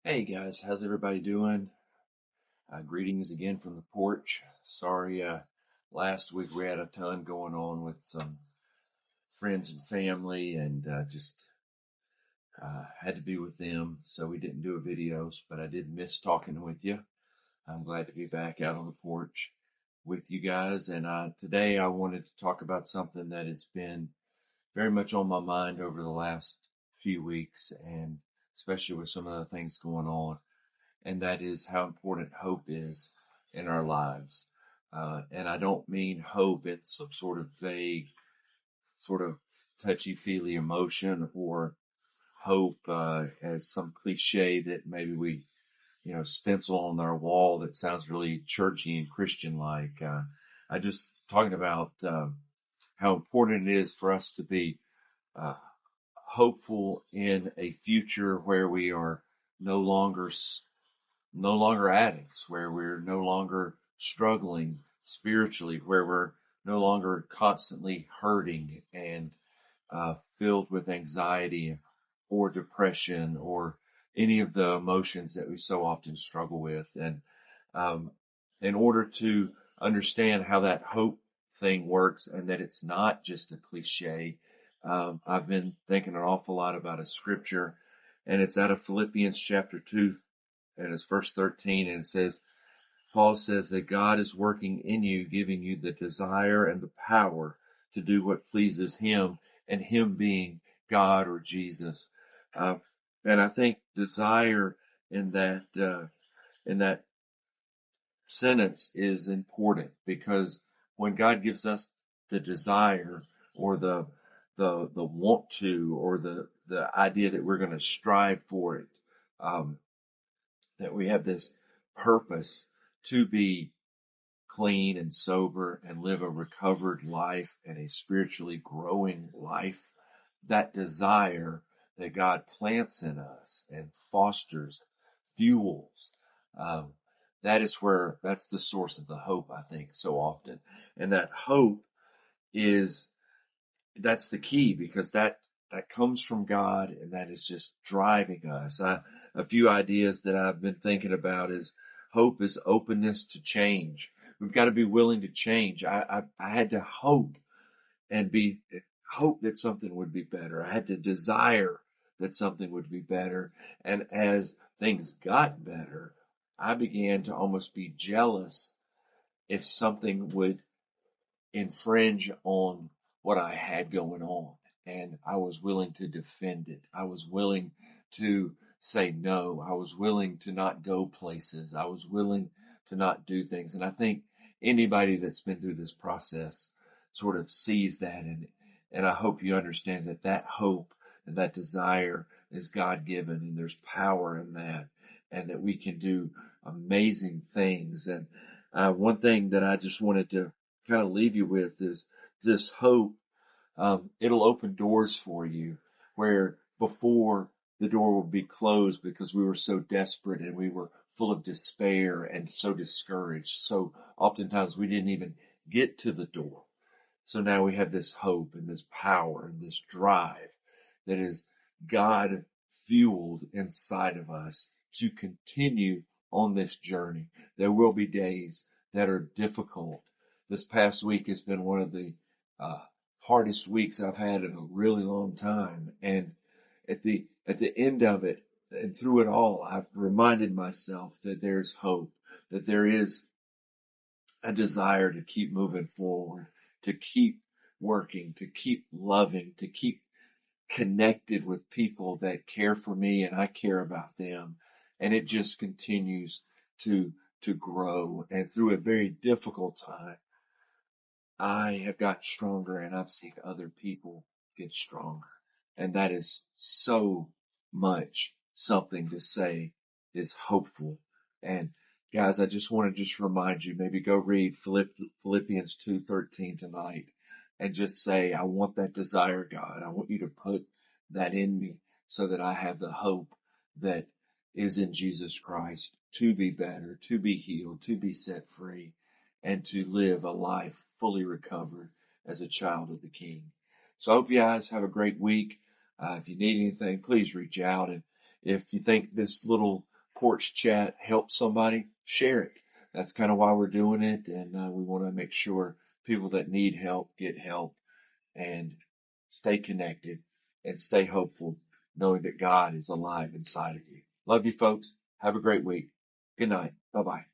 Hey guys, how's everybody doing? Greetings again from the porch. Sorry, last week we had a ton going on with some friends and family and just had to be with them, so we didn't do a videos, but I did miss talking with you. I'm glad to be back out on the porch with you guys, and today I wanted to talk about something that has been very much on my mind over the last few weeks, and especially with some of the things going on. And that is how important hope is in our lives. And I don't mean hope in some sort of vague, sort of touchy-feely emotion, or hope as some cliche that maybe we, stencil on our wall that sounds really churchy and Christian-like. I just talking about how important it is for us to be uh, hopeful in a future where we are no longer addicts, where we're no longer struggling spiritually, where we're no longer constantly hurting and filled with anxiety or depression or any of the emotions that we so often struggle with. And um, in order to understand how that hope thing works and that it's not just a cliche, I've been thinking an awful lot about a scripture, and it's out of Philippians chapter 2, and it's verse 13, and it says, Paul says that God is working in you, giving you the desire and the power to do what pleases Him, and Him being God or Jesus. Uh, and I think desire in that sentence is important, because when God gives us the desire or the want to, or the idea that we're going to strive for it, um, that we have this purpose to be clean and sober and live a recovered life and a spiritually growing life, that desire that God plants in us and fosters, fuels, um, that's the source of the hope, I think, so often. And that hope that's the key, because that comes from God, and that is just driving us. A few ideas that I've been thinking about is hope is openness to change. We've got to be willing to change. I had to hope and hope that something would be better. I had to desire that something would be better. And as things got better, I began to almost be jealous if something would infringe on what I had going on. And I was willing to defend it. I was willing to say no. I was willing to not go places. I was willing to not do things. And I think anybody that's been through this process sort of sees that. And I hope you understand that that hope and that desire is God given, and there's power in that, and that we can do amazing things. And one thing that I just wanted to kind of leave you with is this hope. It'll open doors for you where before the door would be closed because we were so desperate and we were full of despair and so discouraged. So oftentimes we didn't even get to the door. So now we have this hope and this power and this drive that is God fueled inside of us to continue on this journey. There will be days that are difficult. This past week has been one of the uh, hardest weeks I've had in a really long time. And at the end of it and through it all, I've reminded myself that there's hope, that there is a desire to keep moving forward, to keep working, to keep loving, to keep connected with people that care for me and I care about them. And it just continues to grow. And through a very difficult time, I have gotten stronger, and I've seen other people get stronger. And that is so much something to say is hopeful. And guys, I just want to just remind you, maybe go read Philippians 2:13 tonight and just say, I want that desire, God. I want you to put that in me so that I have the hope that is in Jesus Christ to be better, to be healed, to be set free, and to live a life fully recovered as a child of the King. So I hope you guys have a great week. If you need anything, please reach out. And if you think this little porch chat helps somebody, share it. That's kind of why we're doing it. And we want to make sure people that need help get help and stay connected and stay hopeful, knowing that God is alive inside of you. Love you folks. Have a great week. Good night. Bye bye.